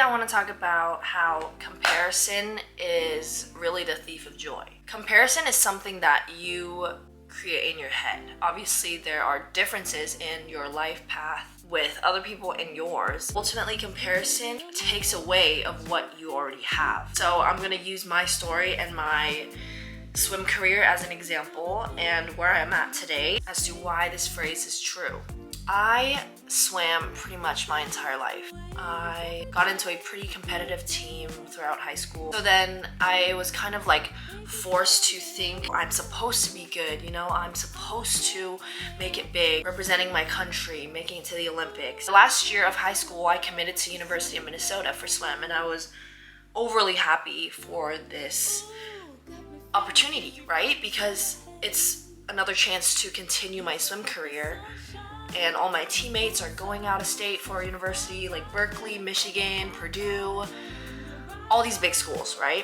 I want to talk about how comparison is really the thief of joy. Comparison is something that you create in your head. Obviously, there are differences in your life path with other people and yours. Ultimately, comparison takes away of what you already have. So I'm going to use my story and my swim career as an example and where I'm at today as to why this phrase is true. I swam pretty much my entire life. I got into a pretty competitive team throughout high school. So then I was kind of like forced to think I'm supposed to be good, I'm supposed to make it big, representing my country, making it to the Olympics. Last year of high school, I committed to University of Minnesota for swim, and I was overly happy for this opportunity, right? Because it's another chance to continue my swim career. And all my teammates are going out of state for university, like Berkeley, Michigan, Purdue, all these big schools, right?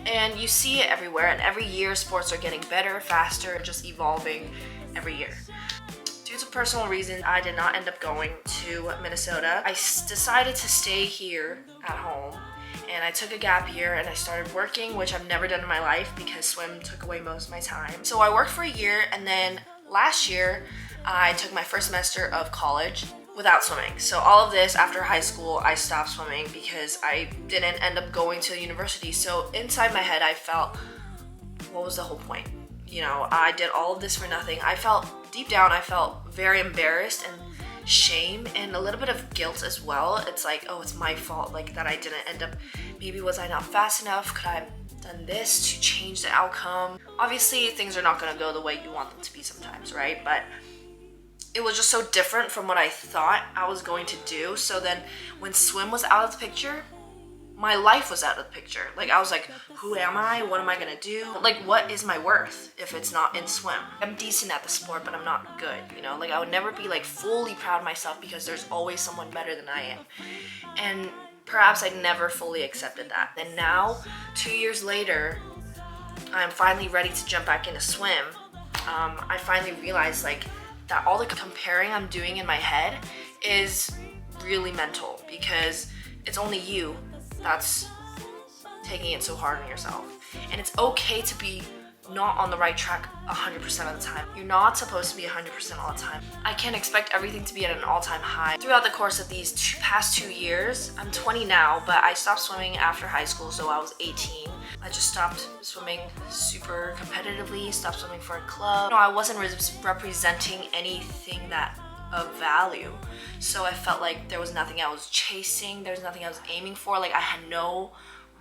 And you see it everywhere, and every year sports are getting better, faster, just evolving every year. Due to personal reasons, I did not end up going to Minnesota. I decided to stay here at home, and I took a gap year and I started working, which I've never done in my life because swim took away most of my time. So I worked for a year, and then last year, I took my first semester of college without swimming. So all of this after high school, I stopped swimming because I didn't end up going to the university. So inside my head, I felt, what was the whole point? I did all of this for nothing. Deep down, I felt very embarrassed and shame and a little bit of guilt as well. It's like, oh, it's my fault, like that I didn't end up, maybe was I not fast enough? Could I have done this to change the outcome? Obviously, things are not gonna go the way you want them to be sometimes, right? But it was just so different from what I thought I was going to do. So then when swim was out of the picture, my life was out of the picture. Like I was like, who am I? What am I gonna do? Like, what is my worth if it's not in swim? I'm decent at the sport, but I'm not good, Like I would never be like fully proud of myself because there's always someone better than I am. And perhaps I never fully accepted that. And now, 2 years later, I'm finally ready to jump back into swim. I finally realized that all the comparing I'm doing in my head is really mental because it's only you that's taking it so hard on yourself. And it's okay to be not on the right track 100% of the time. You're not supposed to be 100% all the time. I can't expect everything to be at an all-time high. Throughout the course of these past 2 years, I'm 20 now, but I stopped swimming after high school, so I was 18. I just stopped swimming super competitively, stopped swimming for a club. I wasn't representing anything that of value. So I felt like there was nothing I was chasing, there was nothing I was aiming for. Like I had no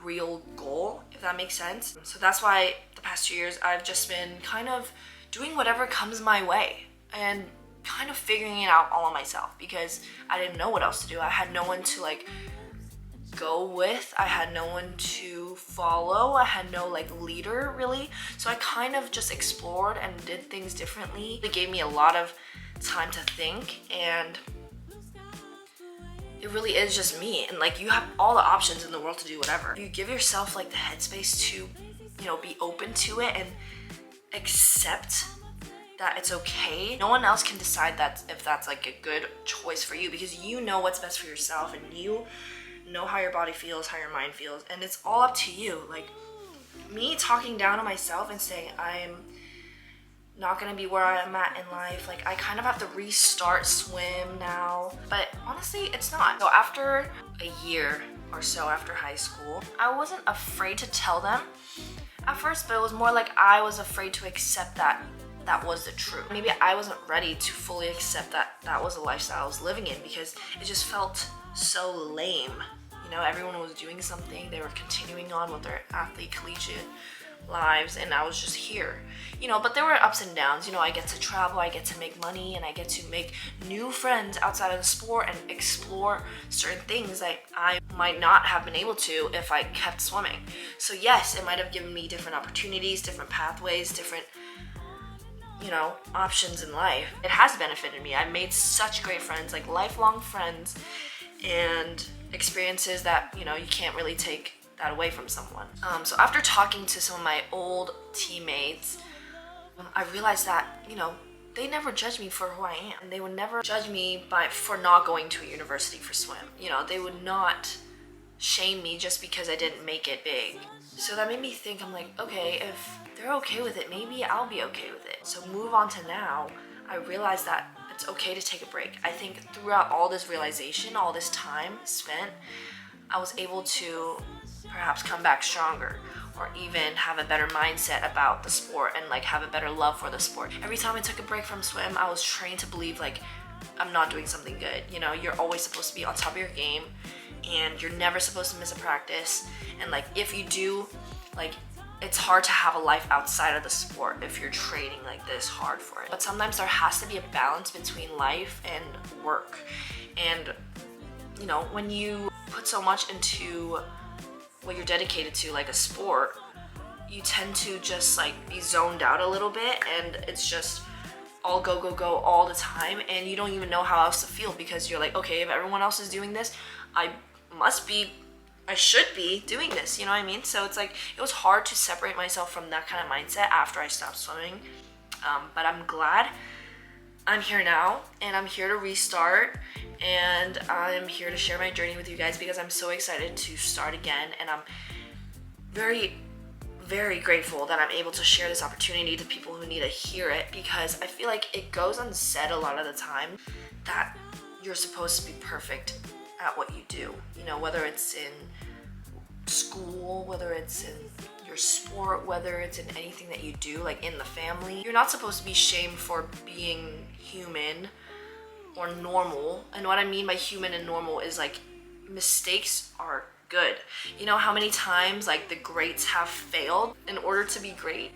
real goal, if that makes sense. So that's why the past 2 years I've just been kind of doing whatever comes my way and kind of figuring it out all on myself because I didn't know what else to do. I had no one to go with. I had no one to follow. I had no leader really. So I kind of just explored and did things differently. It gave me a lot of time to think, and it really is just me. And you have all the options in the world to do whatever. If you give yourself the headspace to, be open to it and accept that it's okay. No one else can decide that if that's a good choice for you because you know what's best for yourself and you know how your body feels, how your mind feels, and it's all up to you. Me talking down on myself and saying I'm not gonna be where I'm at in life, I kind of have to restart swim now, but honestly it's not. So after a year or so after high school, I wasn't afraid to tell them at first, but it was more I was afraid to accept that was the truth. Maybe I wasn't ready to fully accept that was the lifestyle I was living in because it just felt so lame. Everyone was doing something, they were continuing on with their collegiate lives, and I was just here. But there were ups and downs. I get to travel, I get to make money, and I get to make new friends outside of the sport and explore certain things that I might not have been able to if I kept swimming. So yes, it might have given me different opportunities, different pathways, different options in life. It has benefited me. I made such great friends, lifelong friends, and experiences that you can't really take that away from someone. So after talking to some of my old teammates, I realized that they never judged me for who I am. They would never judge me for not going to a university for swim. They would not shame me just because I didn't make it big. So that made me think, I'm like, okay, if they're okay with it, maybe I'll be okay with it. So move on to now, I realized that it's okay to take a break. I think throughout all this realization, all this time spent, I was able to perhaps come back stronger, or even have a better mindset about the sport and like have a better love for the sport. Every time I took a break from swim, I was trained to believe like I'm not doing something good. You know, you're always supposed to be on top of your game, and you're never supposed to miss a practice. And like if you do, like it's hard to have a life outside of the sport if you're training like this hard for it. But sometimes there has to be a balance between life and work. And you know, when you put so much into what you're dedicated to, like a sport, you tend to just like be zoned out a little bit, and it's just all go go go all the time, and you don't even know how else to feel, because you're like, okay, if everyone else is doing this, I should be doing this, you know what I mean? So it's like, it was hard to separate myself from that kind of mindset after I stopped swimming. But I'm glad I'm here now, and I'm here to restart, and I'm here to share my journey with you guys, because I'm so excited to start again, and I'm very, very grateful that I'm able to share this opportunity to people who need to hear it, because I feel like it goes unsaid a lot of the time that you're supposed to be perfect at what you do. You know, whether it's in school, whether it's in your sport, whether it's in anything that you do, like in the family. You're not supposed to be shamed for being human or normal. And what I mean by human and normal is like, mistakes are good. You know how many times like the greats have failed in order to be great?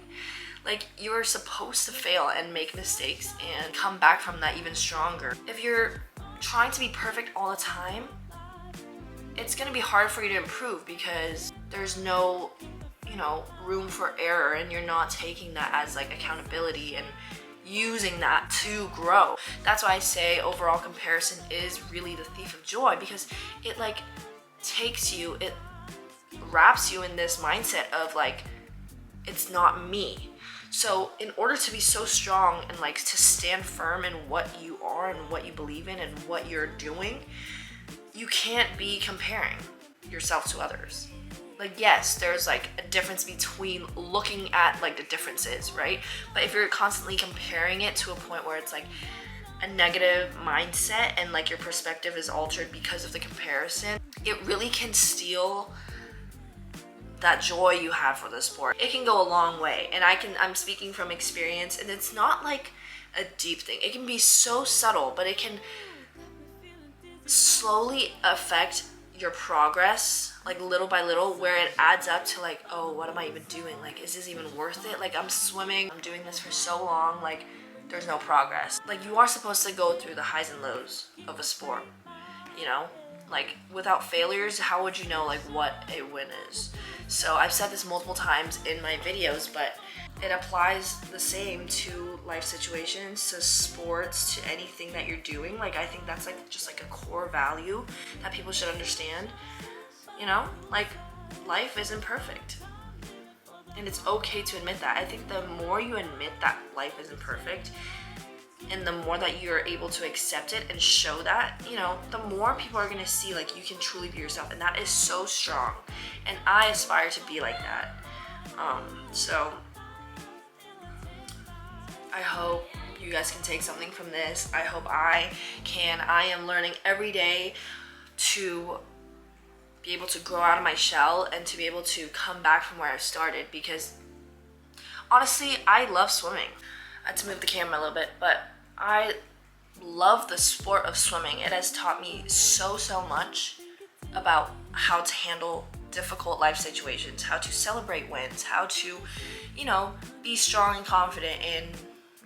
Like, you are supposed to fail and make mistakes and come back from that even stronger. If you're trying to be perfect all the time, it's gonna be hard for you to improve, because there's no, you know, room for error, and you're not taking that as like accountability and using that to grow. That's why I say overall comparison is really the thief of joy, because it like takes you, it wraps you in this mindset of like, it's not me. So in order to be so strong and like to stand firm in what you are and what you believe in and what you're doing, you can't be comparing yourself to others. Like, yes, there's like a difference between looking at like the differences, right? But if you're constantly comparing it to a point where it's like a negative mindset and like your perspective is altered because of the comparison, it really can steal that joy you have for the sport. It can go a long way, and I'm speaking from experience, and it's not like a deep thing. It can be so subtle, but it can slowly affect your progress, like little by little, where it adds up to like, oh, what am I even doing? Like, is this even worth it? Like, I'm swimming, I'm doing this for so long, like there's no progress. Like, you are supposed to go through the highs and lows of a sport, you know? Like, without failures, how would you know like what a win is? So I've said this multiple times in my videos, but it applies the same to life situations, to sports, to anything that you're doing. Like, I think that's like just like a core value that people should understand. You know, like, life isn't perfect, and it's okay to admit that. I think the more you admit that life isn't perfect, and the more that you're able to accept it and show that, you know, the more people are gonna see like you can truly be yourself, and that is so strong, and I aspire to be like that. So I hope you guys can take something from this. I hope I can. I am learning every day to be able to grow out of my shell and to be able to come back from where I started, because honestly, I love swimming. I had to move the camera a little bit, but I love the sport of swimming. It has taught me so much about how to handle difficult life situations, how to celebrate wins, how to, you know, be strong and confident in,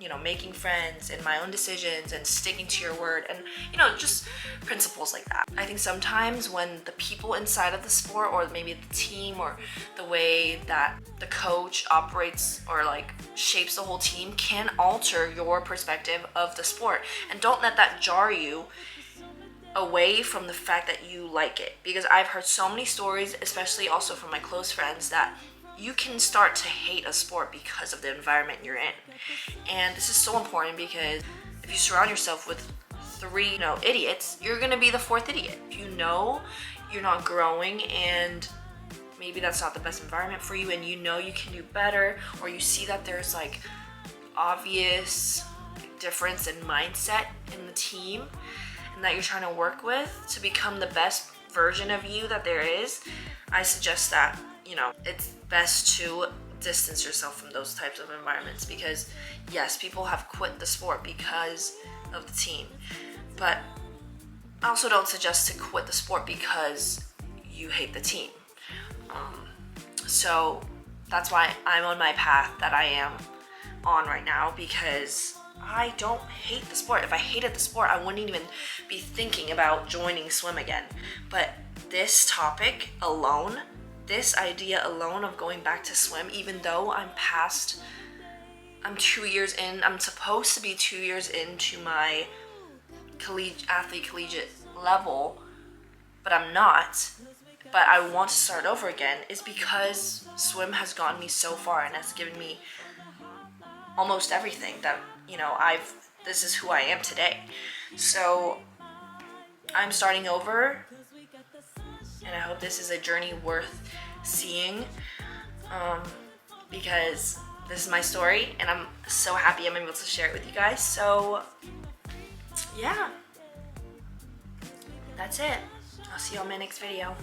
you know, making friends and my own decisions and sticking to your word, and, you know, just principles like that. I think sometimes when the people inside of the sport, or maybe the team, or the way that the coach operates or like shapes the whole team, can alter your perspective of the sport. And don't let that jar you away from the fact that you like it, because I've heard so many stories, especially also from my close friends, that you can start to hate a sport because of the environment you're in. And this is so important, because if you surround yourself with 3, you know, idiots, you're gonna be the 4th idiot. If you know you're not growing and maybe that's not the best environment for you, and you know you can do better, or you see that there's like obvious difference in mindset in the team and that you're trying to work with to become the best version of you that there is, I suggest that, you know, it's best to distance yourself from those types of environments, because yes, people have quit the sport because of the team, but I also don't suggest to quit the sport because you hate the team. So that's why I'm on my path that I am on right now, because I don't hate the sport. If I hated the sport, I wouldn't even be thinking about joining swim again. But this topic alone, this idea alone of going back to swim, even though I'm 2 years in, I'm supposed to be 2 years into my collegiate level, but I'm not, but I want to start over again, is because swim has gotten me so far and has given me almost everything that, you know, this is who I am today. So I'm starting over, and I hope this is a journey worth seeing, because this is my story and I'm so happy I'm able to share it with you guys. So yeah, that's it. I'll see you on my next video.